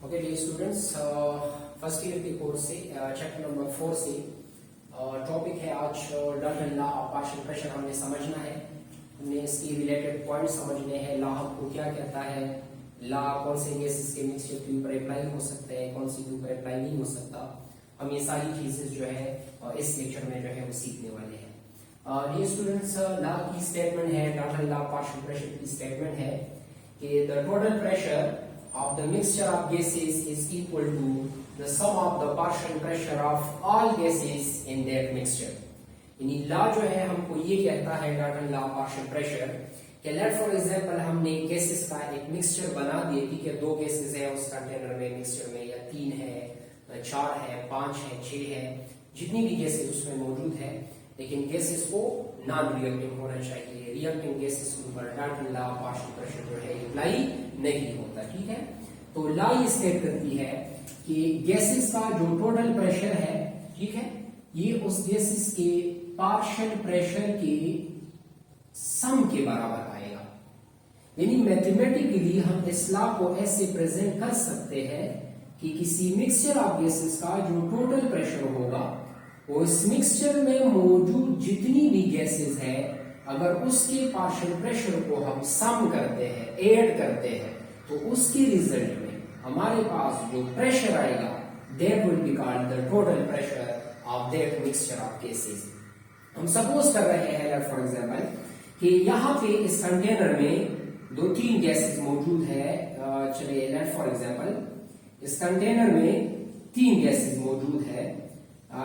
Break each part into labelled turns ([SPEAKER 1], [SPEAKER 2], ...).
[SPEAKER 1] Okay dear students, first year के course से chapter number 4 से टॉपिक है आज Dalton law of partial pressure. हमने समझना है, हमने इसकी रिलेटेड पॉइंट समझने हैं। लॉ हमको क्या कहता है, लॉ कौन से गैसेस के मिक्सचर के ऊपर अप्लाई हो सकते हैं, कौन सी के ऊपर अप्लाई नहीं हो सकता। हम ये सारी चीजें जो है इस लेक्चर में जो है वो सीखने वाले हैं। डियर स्टूडेंट्स, लॉ की स्टेटमेंट है, Dalton law of partial pressure की स्टेटमेंट है कि the total pressure of the mixture of gases is equal to the sum of the partial pressure of all gases in that mixture। यानी law जो है हमको ये कहता है, Dalton law of partial pressure, कि लेट फॉर एग्जांपल हमने gases का एक मिक्सचर बना दिए। ठीक है, 2 गैसेस है उस कंटेनर में, मिक्सचर में, या 3 है, 4 है, 5 है, 6 है, जितनी भी गैसेस उसमें मौजूद है, लेकिन गैसेस को नॉन रिएक्टिंग होना चाहिए। रिएक्टिंग गैसेस के ऊपर Dalton law of partial pressure जो है अप्लाई नहीं होता। ठीक है, तो लॉ ये स्टेट करती है कि गैसेस का जो टोटल प्रेशर है, ठीक है, ये उस गैसेस के पार्शियल प्रेशर के सम के बराबर आएगा। यानी मैथमेटिकली हम इस लॉ को ऐसे प्रेजेंट कर सकते हैं कि किसी मिक्सचर ऑफ गैसेस का जो टोटल प्रेशर होगा, वो इस मिक्सचर में मौजूद जितनी भी गैसेस है, अगर उसके पार्शियल प्रेशर को हम सम करते हैं, ऐड करते हैं, तो उसके रिजल्ट में हमारे पास जो प्रेशर आएगा, that will be called the total pressure of that mixture of gases. हम सपोज कर रहे हैं फॉर एग्जांपल कि यहाँ पे इस कंटेनर में 2-3 गैसेस मौजूद है। चलिए लेट फॉर एग्जांपल इस कंटेनर में 3 गैसेस मौजूद है।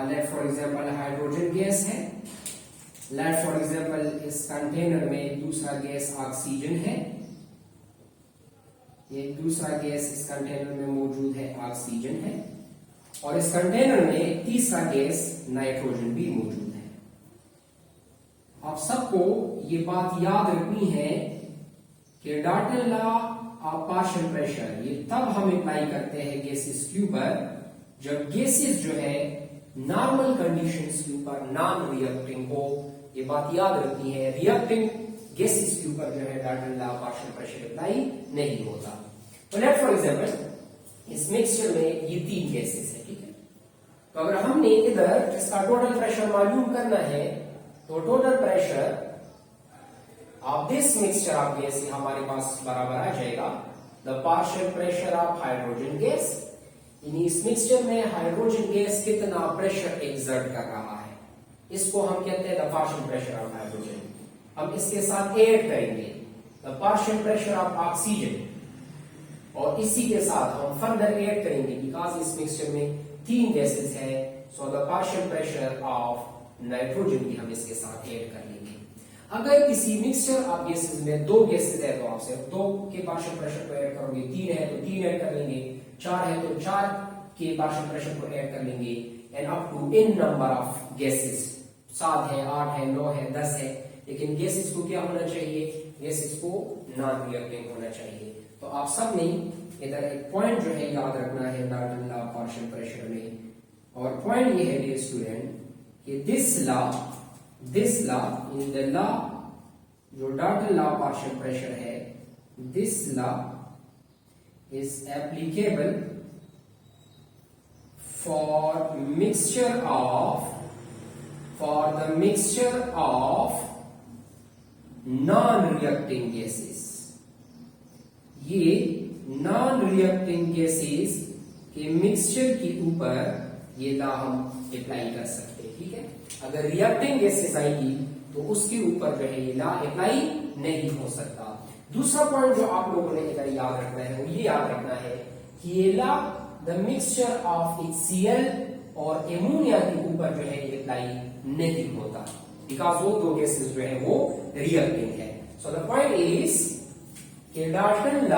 [SPEAKER 1] Let for example hydrogen gas है। लेट फॉर एग्जांपल इस कंटेनर में दूसरा गैस ऑक्सीजन है। एक दूसरा गैस इस कंटेनर में मौजूद है, ऑक्सीजन है। और इस कंटेनर में तीसरा गैस नाइट्रोजन भी मौजूद है। आप सबको ये बात याद रखनी है कि Dalton law of partial pressure ये तब हम अप्लाई करते हैं गैसेस के ऊपर जब गैसेस जो है नॉर्मल कंडीशंस के ऊपर नॉन रिएक्टिंग हो। ये बात याद रखनी है, रिएक्टिंग गैसेस के ऊपर जो है Dalton law of partial pressure apply नहीं होता। तो लेट फॉर एग्जांपल इस मिक्सचर में ये 3 गैसेस है। ठीक है, तो अगर हमने इधर इसका टोटल प्रेशर मालूम करना है, तो total pressure of this mixture of gas हमारे पास बराबर आ जाएगा the partial pressure of hydrogen gas. यानी इस मिक्सचर में हाइड्रोजन गैस कितना प्रेशर एक्सर्ट कर रहा है, इसको हम कहते हैं the partial pressure of hydrogen. हम इसके साथ ऐड करेंगे the partial pressure of oxygen, और इसी के साथ हम फर्दर ऐड करेंगे बिकॉज इस मिक्सचर में 3 गैसेस है, so the partial pressure of nitrogen भी हम इसके साथ ऐड कर लेंगे। अगर किसी मिक्सचर ऑफ गैसेस में 2 गैसेस है तो आप सिर्फ 2 के पार्शियल प्रेशर को ऐड करोगे, 3 है तो 3 ऐड कर लेंगे, 4 है तो 4 के पार्शियल प्रेशर को ऐड कर लेंगे, and up to in number of gases. 7 है, 8 है, 9 है, 10 है, लेकिन गैसेस को क्या होना चाहिए, गैसेस को नॉन रिएक्टिंग होना चाहिए। तो आप सब ने इधर एक पॉइंट जो है याद रखना है Dalton law of partial pressure में, और पॉइंट ये है डियर स्टूडेंट कि this law in the law जो Dalton law of partial pressure है, this law is applicable for the mixture of non reacting gases. ये नॉन रिएक्टिंग गैसेस के mixture के ऊपर ये लॉ हम अप्लाई कर सकते हैं। ठीक है, अगर रिएक्टिंग गैसेस आएगी तो उसके ऊपर जो है ये लॉ अप्लाई नहीं हो सकता। दूसरा पॉइंट जो आप लोगों ने इधर याद रखना है वो ये याद रखना है कि ये law the mixture of HCl और एमोनिया के ऊपर जो है ये अप्लाई नहीं होता बिकॉज वो 2 गैसेस जो है वो रिएक्टिंग है। सो द पॉइंट इज कि Dalton's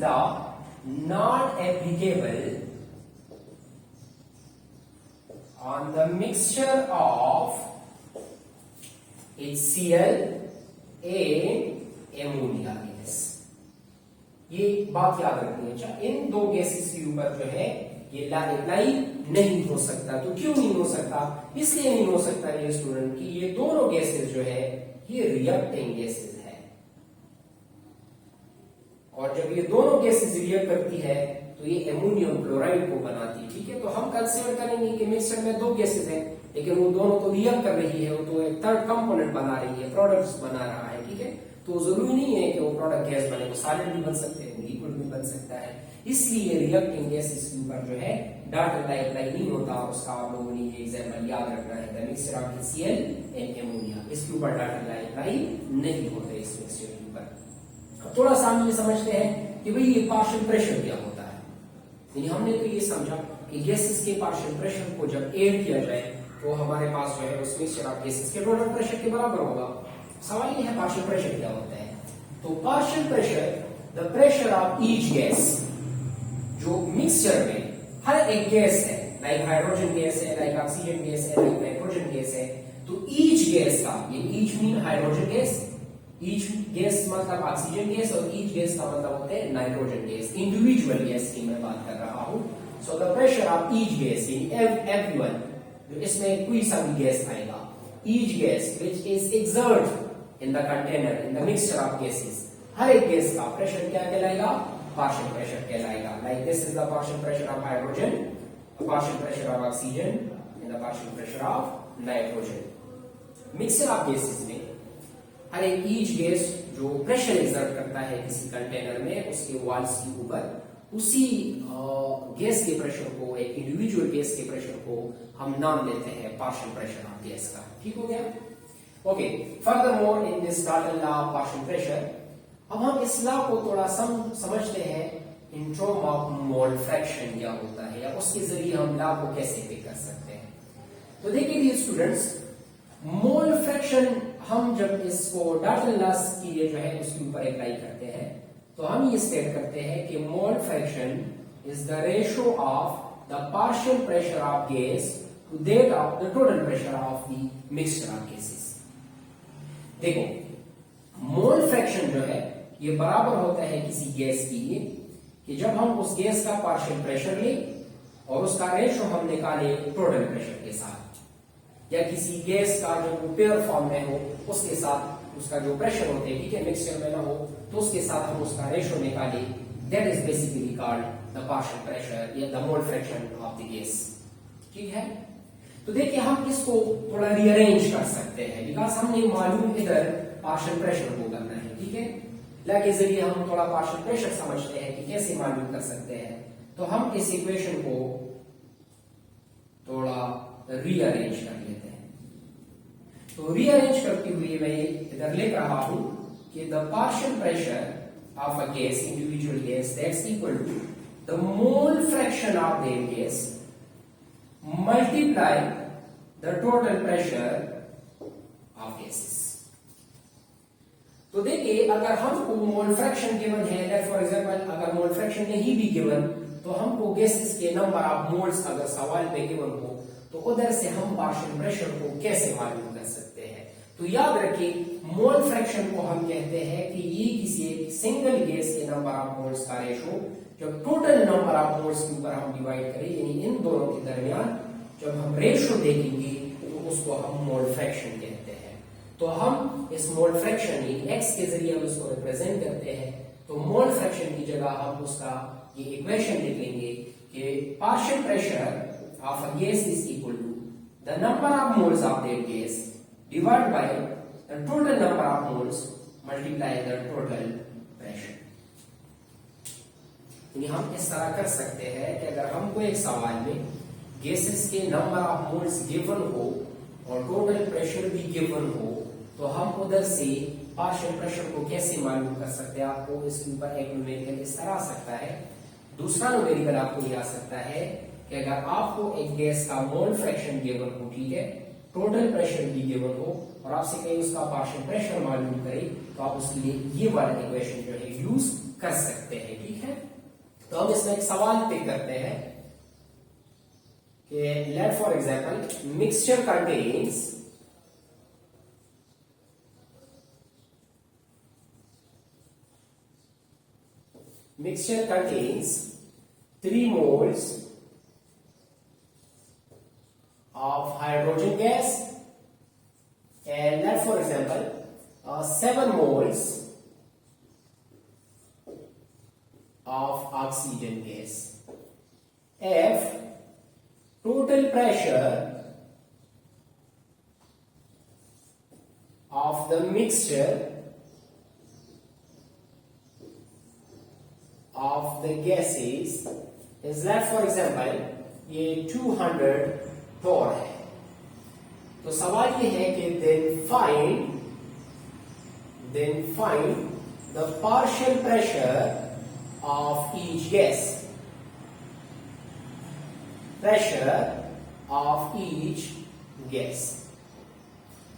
[SPEAKER 1] law not applicable on the mixture of HCl and ammonia gas। ये बात याद रखनी है। इन 2 गैसेस के ऊपर जो है ये लॉ अप्लाई नहीं हो सकता। तो क्यों नहीं हो सकता, इसलिए नहीं हो सकता ये स्टूडेंट कि ये दोनों गैसेस जो है ये रिएक्टिंग गैसेस है, और जब ये दोनों गैसेस रिएक्ट करती है तो ये एमोनियम क्लोराइड को बनाती है। ठीक है, तो हम कंसीडर करेंगे कि मिक्सचर में दो गैसेस हैं, लेकिन वो दोनों तो रिएक्ट कर रही है, वो तो एक थर्ड कंपोनेंट बना रही है, प्रोडक्ट्स बना रहा है। ठीक है, तो जरूरी नहीं है कि वो प्रोडक्ट गैस बने, वो सॉलिड भी बन सकते हैं, लिक्विड भी बन सकता है। इसलिए रिएक्टिंग गैसेस के ऊपर जो है डॉटेड लाइन अप्लाई नहीं होता। उसका आप लोगों ने ये एग्जांपल याद रखना है, the mixture of HCl and ammonia, इसके ऊपर डॉटेड लाइन अप्लाई नहीं होते इस मिक्सचर के ऊपर। अब थोड़ा सा हम ये समझते हैं कि भाई ये पार्शियल प्रेशर क्या होता है। यानी हमने तो ये समझा कि गैसेस के पार्शियल प्रेशर को जब ऐड किया जाए तो हमारे पास जो है उस मिक्सचर ऑफ गैसेस के टोटल प्रेशर के बराबर होगा। सवाल ये है पार्शियल प्रेशर क्या होता है। तो partial pressure the pressure of each gas, जो मिक्सचर में हर एक गैस है, लाइक हाइड्रोजन गैस है, लाइक ऑक्सीजन गैस है, लाइक नाइट्रोजन गैस है, तो ईच गैस का, ये each mean hydrogen gas, each gas मतलब ऑक्सीजन गैस और ईच गैस का मतलब होता है नाइट्रोजन गैस, इंडिविजुअल गैस की मैं बात कर रहा हूं। So the pressure of each gas in everyone, जो इसमें कोई सा भी गैस आएगा, each gas which is exert in the container in the mixture of gases, हर एक गैस का प्रेशर क्या कहलाएगा, पार्शियल प्रेशर कहलाएगा। Like this is the partial pressure of hydrogen, the partial pressure of oxygen and the partial pressure of nitrogen. Mixture of gases में हर एक each gas जो प्रेशर एक्सर्ट करता है किसी कंटेनर में उसके वॉल्स के ऊपर, उसी गैस के प्रेशर को, एक इंडिविजुअल गैस के प्रेशर को हम नाम देते हैं पार्शियल प्रेशर ऑफ गैस का। ठीक हो गया। Okay, furthermore in this Dalton law of partial pressure, अब हम इस लॉ को थोड़ा समझते हैं in term of mole fraction क्या होता है, या उसके जरिए हम लॉ को कैसे पे कर सकते हैं। तो देखिए स्टूडेंट्स, मोल फ्रैक्शन हम जब इसको डाल्टन लॉ की जो है उसके ऊपर अप्लाई करते हैं तो हम ये स्टेट करते हैं कि mole fraction is the ratio of the partial pressure of gas to that of the total pressure of the mixture of gases. देखो, मोल फ्रैक्शन जो है ये बराबर होता है किसी गैस के लिए कि जब हम उस गैस का पार्शियल प्रेशर ले और उसका रेशियो हम निकाले टोटल प्रेशर के साथ, या किसी गैस का जो पेयर फॉर्म में हो उसके साथ उसका जो प्रेशर होते हैं, ठीक है, मिक्सचर में ना हो तो उसके साथ हम उसका रेशियो निकाले, that is basically called the partial pressure या the mole fraction of the gas. ठीक है, तो देखिए हम इसको थोड़ा रीअरेंज कर सकते हैं, बिकॉज हमने मालूम इधर पार्शियल प्रेशर को करना है। ठीक है, ला के जरिए हम थोड़ा पार्शियल प्रेशर समझते हैं कि कैसे मालूम कर सकते हैं। तो हम इस इक्वेशन को थोड़ा रीअरेंज कर लेते हैं। तो रीअरेंज करते हुए मैं इधर लिख रहा हूं कि the partial pressure of a gas, individual gas, that's equal to the mole fraction of that gas multiply the total pressure of gases. तो देखिए, अगर हमको मोल फ्रैक्शन गिवन है, फॉर एग्जांपल अगर मोल फ्रैक्शन नहीं भी गिवन तो हमको गैसेस के नंबर ऑफ मोल्स अगर सवाल में गिवन हो तो उधर से हम पार्शियल प्रेशर को कैसे मालूम कर सकते हैं। तो याद रखिए, मोल फ्रैक्शन को हम कहते हैं कि ये किसी एक सिंगल गैस के नंबर ऑफ मोल्स का रेशो जब टोटल नंबर ऑफ मोल्स के ऊपर हम डिवाइड करें, यानी इन दोनों के दरमियान जब हम रेशो देखेंगे तो उसको हम मोल फ्रैक्शन कहते हैं। तो हम इस मोल फ्रैक्शन एक्स के जरिए हम इसको रिप्रेजेंट करते हैं। तो मोल फ्रैक्शन की जगह हम उसका ये इक्वेशन लिख लेंगे कि partial pressure of a gas is equal to the number of moles of that gas divided by the total number of moles multiply the total pressure। यानी हम इस तरह कर सकते हैं कि अगर हमको एक सवाल में गैसेस के नंबर ऑफ मोल्स गिवन हो और टोटल प्रेशर भी गिवन हो तो हम उधर से पार्शियल प्रेशर को कैसे मालूम कर सकते हैं। आपको इसके ऊपर एक न्यूमेरिकल इस तरह आ सकता है। दूसरा न्यूमेरिकल आपको ये आ सकता है कि अगर आपको एक गैस का मोल फ्रैक्शन गिवन हो, ठीक है, टोटल प्रेशर भी गिवन हो और आपसे कहीं उसका पार्शियल प्रेशर मालूम करे तो आप उसके लिए ये वाला इक्वेशन जो है यूज कर सकते हैं। ठीक है, तो हम इसमें एक सवाल पिक करते हैं कि let for example mixture contains mixture contains 3 moles of hydrogen gas and let for example 7 moles of oxygen gas. F, total pressure of the mixture of the gases is that, for example, ये 200 torr है, तो सवाल ये है कि then find the partial pressure of each gas. Pressure of each gas.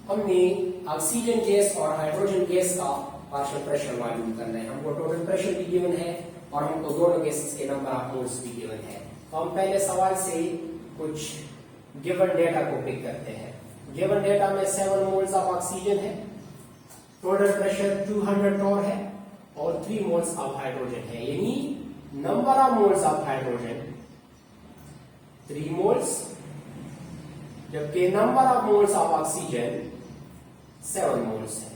[SPEAKER 1] हमने oxygen gas और hydrogen gas का पार्शियल प्रेशर मालूम करना है। हमको टोटल प्रेशर भी गिवन है और हमको दोनों गैसेस के नंबर ऑफ मोल्स भी गिवन है। तो हम पहले सवाल से कुछ गिवन डेटा को पिक करते हैं। गिवन डेटा में 7 मोल्स ऑफ ऑक्सीजन है, टोटल प्रेशर 200 टॉर है और 3 मोल्स ऑफ हाइड्रोजन है, यानी number of moles of hydrogen 3 moles, जबकि number of moles of oxygen 7 moles है।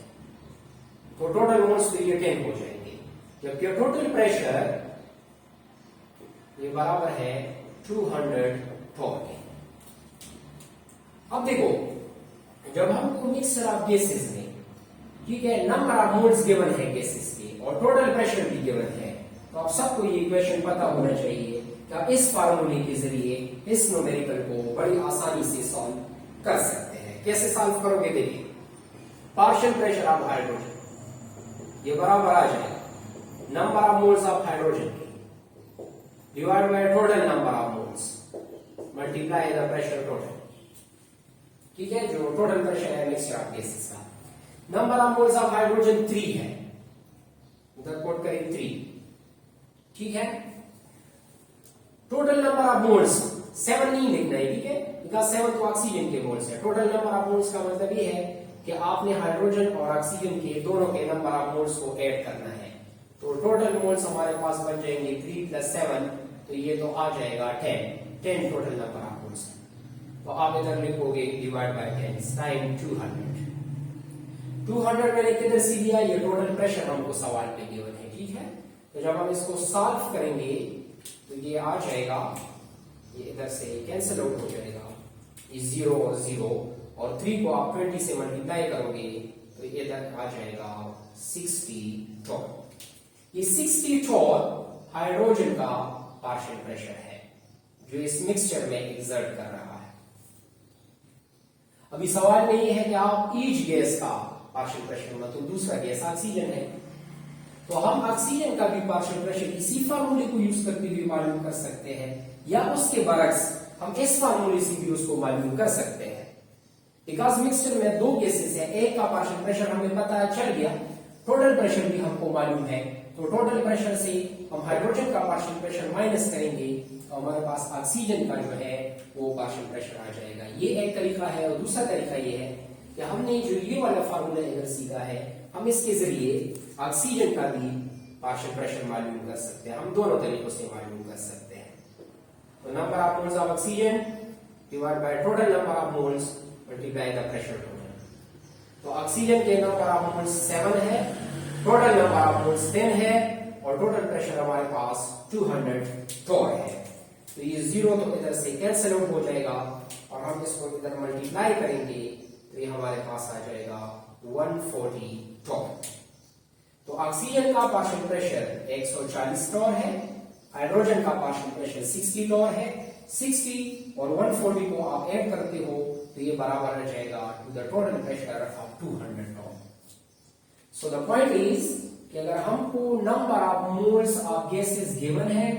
[SPEAKER 1] तो टोटल मोल्स तो ये 10 हो जाएंगे, जबकि टोटल प्रेशर ये बराबर है 200 टॉर के। अब देखो, जब हमको मिक्सचर ऑफ गैसेस में, ठीक है, नंबर ऑफ मोल्स गिवन है गैसेस के और टोटल प्रेशर भी गिवन है, तो आप सबको ये इक्वेशन पता होना चाहिए कि आप इस फार्मूले के जरिए इस न्यूमेरिकल को बड़ी आसानी से सॉल्व कर सकते हैं। कैसे सॉल्व करोगे? देखिए, पार्शियल प्रेशर ऑफ हाइड्रोजन ये बराबर आ जाएगा number of moles of hydrogen के divide by total number of moles multiply the pressure total, ठीक है, जो टोटल प्रेशर है मिक्सचर ऑफ गैसेस का। Number of moles of hydrogen 3 है, उधर कोट करें 3, ठीक है। टोटल नंबर ऑफ मोल्स 7 नहीं लिखना है, ठीक है, बिकॉज़ 7 तो ऑक्सीजन के मोल्स है। टोटल नंबर ऑफ मोल्स का मतलब ये है कि आपने हाइड्रोजन और ऑक्सीजन के दोनों के नंबर ऑफ मोल्स को ऐड करना है। तो टोटल मोल्स हमारे पास बन जाएंगे 3 + 7, तो ये तो आ जाएगा 10 टोटल नंबर ऑफ मोल्स। तो आप इधर लिखोगे डिवाइड बाय 10 टाइम 200 मैंने किधर से लिया? ये टोटल प्रेशर हमको सवाल में गिवन है, ठीक है। तो जब हम इसको सॉल्व करेंगे तो ये आ जाएगा, ये इधर से कैंसिल आउट हो जाएगा, ये 0 और 0 और 3 को आप 20 से मल्टीप्लाई करोगे तो ये इधर आ जाएगा 60 टॉर। ये 60 टॉर हाइड्रोजन का पार्शियल प्रेशर है जो इस मिक्सचर में एक्सर्ट कर रहा है। अभी सवाल में ये है कि आप ईच गैस का पार्शियल प्रेशर, मतलब दूसरा गैस ऑक्सीजन है, तो हम ऑक्सीजन का भी पार्शियल प्रेशर इसी फार्मूले को यूज करते हुए मालूम कर सकते हैं, या उसके बरक्स हम इस फार्मूले से भी उसको मालूम कर सकते हैं। बिकॉज मिक्सचर में 2 गैसेस है, एक का पार्शियल प्रेशर हमें पता चल गया, टोटल प्रेशर भी हमको मालूम है, तो टोटल प्रेशर से हम हाइड्रोजन का पार्शियल प्रेशर माइनस करेंगे तो हमारे पास ऑक्सीजन का जो है वो पार्शियल प्रेशर आ जाएगा। ये एक तरीका है। और दूसरा तरीका ये है कि हमने जो ये वाला फार्मूला इधर सीखा है, हम इसके जरिए ऑक्सीजन का भी पार्शियल प्रेशर मालूम कर सकते हैं। हम दोनों तरीकों से मालूम कर सकते हैं। तो number of moles of oxygen divide by total number of moles multiply the pressure total. तो ऑक्सीजन के नंबर ऑफ मोल्स 7 है, टोटल नंबर ऑफ मोल्स 10 है और टोटल प्रेशर हमारे पास 200 टॉर है। तो ये 0 तो इधर से कैंसिल आउट हो जाएगा और हम इसको इधर मल्टीप्लाई करेंगे तो ये हमारे पास आ जाएगा 140 टॉर। तो ऑक्सीजन का पार्शियल प्रेशर 140 टॉर है, हाइड्रोजन का पार्शियल प्रेशर 60 टॉर है। 60 और 140 को आप ऐड करते हो तो ये बराबर आ जाएगा to the total pressure of 200 torr. So the point is कि अगर हमको number of moles of gases given है,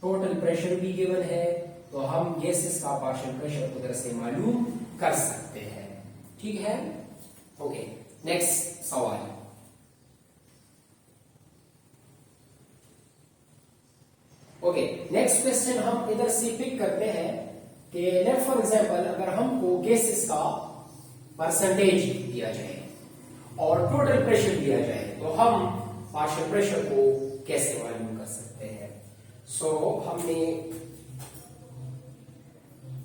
[SPEAKER 1] टोटल प्रेशर भी गिवन है, तो हम गैसेस का पार्शियल प्रेशर उधर से मालूम कर सकते हैं, ठीक है। ओके, नेक्स्ट सवाल। ओके, नेक्स्ट क्वेश्चन हम इधर से पिक करते हैं कि लेट फॉर एग्जांपल अगर हमको गैसेस का परसेंटेज दिया जाए और टोटल प्रेशर दिया जाए तो हम पार्शियल प्रेशर को कैसे मालूम कर सकते हैं। सो हमने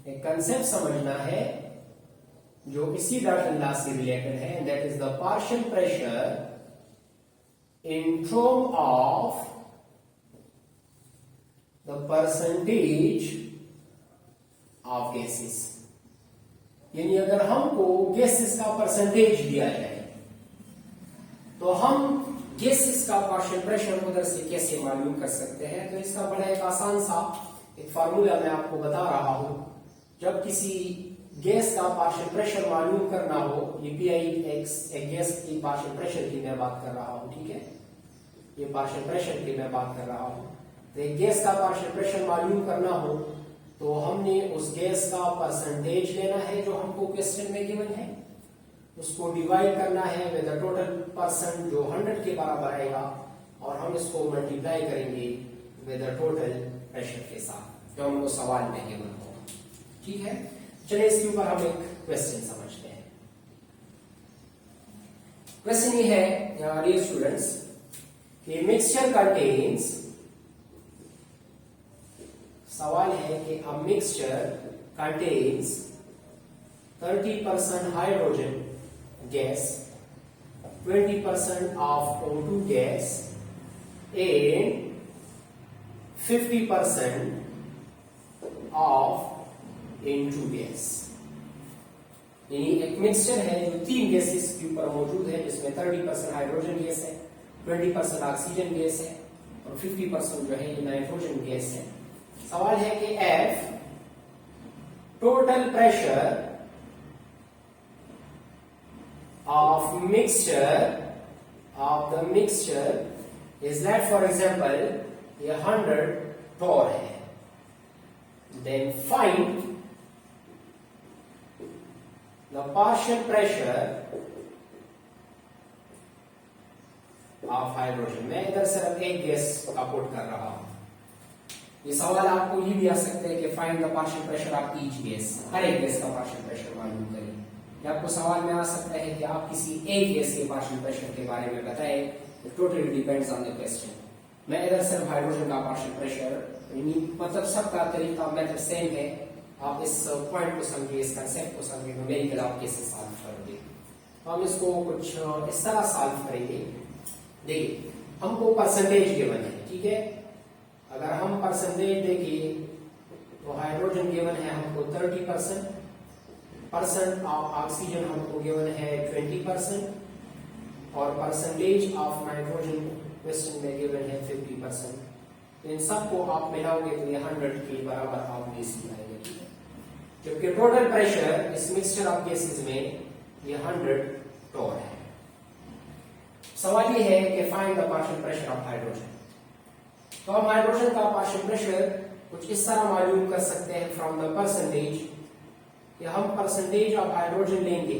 [SPEAKER 1] एक कंसेप्ट समझना है जो इसी डाल्टन लॉ से रिलेटेड है, that is the partial pressure in term of the percentage of gases, यानी अगर हमको गैसेस का परसेंटेज दिया जाए तो हम गैसेस का पार्शियल प्रेशर उधर से कैसे मालूम कर सकते हैं। तो इसका बड़ा एक आसान सा एक फार्मूला मैं आपको बता रहा हूं। जब किसी गैस का पार्शियल प्रेशर मालूम करना हो, ये PIX एक गैस की पार्शियल प्रेशर की मैं बात कर रहा हूं, ठीक है, ये पार्शियल प्रेशर की मैं बात कर रहा हूं। तो एक गैस का पार्शियल प्रेशर मालूम करना हो तो हमने उस गैस का परसेंटेज लेना है जो हमको क्वेश्चन में गिवन है, उसको डिवाइड करना है विद द टोटल परसेंट जो 100 के बराबर आएगा, और हम इसको मल्टीप्लाई करेंगे विद द टोटल प्रेशर के साथ जो हमको सवाल में गिवन होगा। ठीक है, चलिए इसके ऊपर हम एक क्वेश्चन समझते हैं। क्वेश्चन ये है डियर स्टूडेंट्स कि मिक्सचर कंटेन्स, सवाल है कि a mixture contains 30% hydrogen gas, 20% of O2 gas and 50% of N2 gas। यानी एक मिक्सचर है जो 3 गैसेस के ऊपर मौजूद है, जिसमें 30% हाइड्रोजन गैस है, 20% ऑक्सीजन गैस है और 50% जो है ये नाइट्रोजन गैस है। सवाल है कि F total pressure of the mixture is that, for example, 100 torr है, then find the partial pressure of hydrogen। मैं इधर सिर्फ एक गैस का पुट कर रहा हूं। ये सवाल आपको ये भी आ सकते हैं कि find the partial pressure of each gas, हर एक गैस का पार्शियल प्रेशर मालूम करें। या आपको सवाल में आ सकता है कि आप किसी एक गैस के पार्शियल प्रेशर के बारे में बताएं। Totally depends on the question. मैं इधर सिर्फ हाइड्रोजन का पार्शियल प्रेशर, मतलब सबका तरीका मेथड सेम है। आप इस पॉइंट को समझिए, इस कंसेप्ट को समझिए, न्यूमेरिकल आप कैसे सॉल्व करोगे। तो हम इसको कुछ इस तरह सॉल्व करेंगे। देखिए, हमको परसेंटेज गिवन है, ठीक है। अगर हम परसेंटेज देखें तो हाइड्रोजन गिवन है हमको 30%, परसेंट ऑफ ऑक्सीजन हमको गिवन है 20% और परसेंटेज ऑफ नाइट्रोजन क्वेश्चन में गिवन है 50%। तो इन सबको आप मिलाओगे तो ये 100 के बराबर आप गैसेस आएंगे, ठीक है। जबकि टोटल प्रेशर इस मिक्सचर ऑफ गैसेस में ये 100 टॉर है। सवाल ये है कि find the partial pressure of hydrogen. तो हम हाइड्रोजन का पार्शियल प्रेशर कुछ इस तरह मालूम कर सकते हैं फ्रॉम द परसेंटेज, कि हम परसेंटेज ऑफ हाइड्रोजन लेंगे,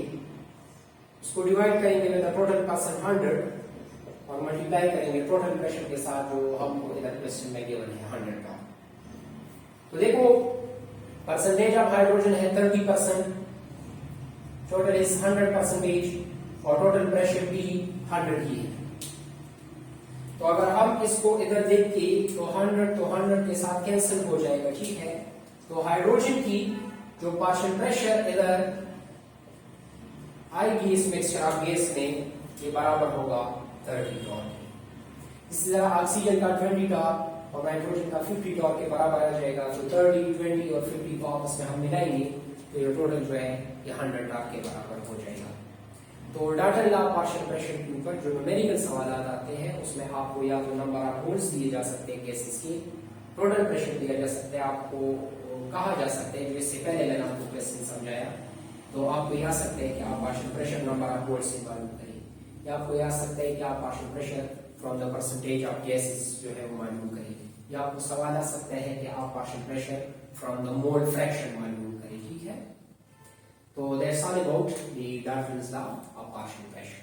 [SPEAKER 1] उसको डिवाइड करेंगे विद द टोटल परसेंट 100 और मल्टीप्लाई करेंगे टोटल प्रेशर के साथ जो हमको इधर क्वेश्चन में गिवन है 100 का। तो देखो, परसेंटेज ऑफ हाइड्रोजन है 30%, टोटल इज 100% और टोटल प्रेशर भी 100 ही है। तो अगर हम इसको इधर देखते तो 100 के साथ कैंसिल हो जाएगा, ठीक है। तो हाइड्रोजन की जो पार्शियल प्रेशर इधर आएगी इस मिक्सचर ऑफ गैस में, ये बराबर होगा 30 टॉर। इसी तरह ऑक्सीजन का 20 टॉर और नाइट्रोजन का 50 टॉर के बराबर आ जाएगा। तो 30, 20 और 50 को आपस में हम मिलाएंगे तो ये टोटल जो है ये 100 टॉर के बराबर हो जाएगा। तो डाल्टन लॉ पार्शियल प्रेशर के ऊपर जो न्यूमेरिकल सवाल आते हैं उसमें आपको या तो नंबर ऑफ मोल्स दिए जा सकते हैं गैसेस के, टोटल प्रेशर दिया जा सकता है, आपको कहा जा सकता है, जो इससे पहले मैंने आपको क्वेश्चन समझाया। तो आपको यह आ सकता है कि आप partial pressure number of moles से मालूम करें, या आपको यह आ सकता है कि आप partial pressure from the percentage of gases जो है वो मालूम करें, या आपको सवाल आ सकता है कि आप partial pressure from the mole fraction मालूम करें, ठीक है। तो that's all about the Dalton's law of partial pressure.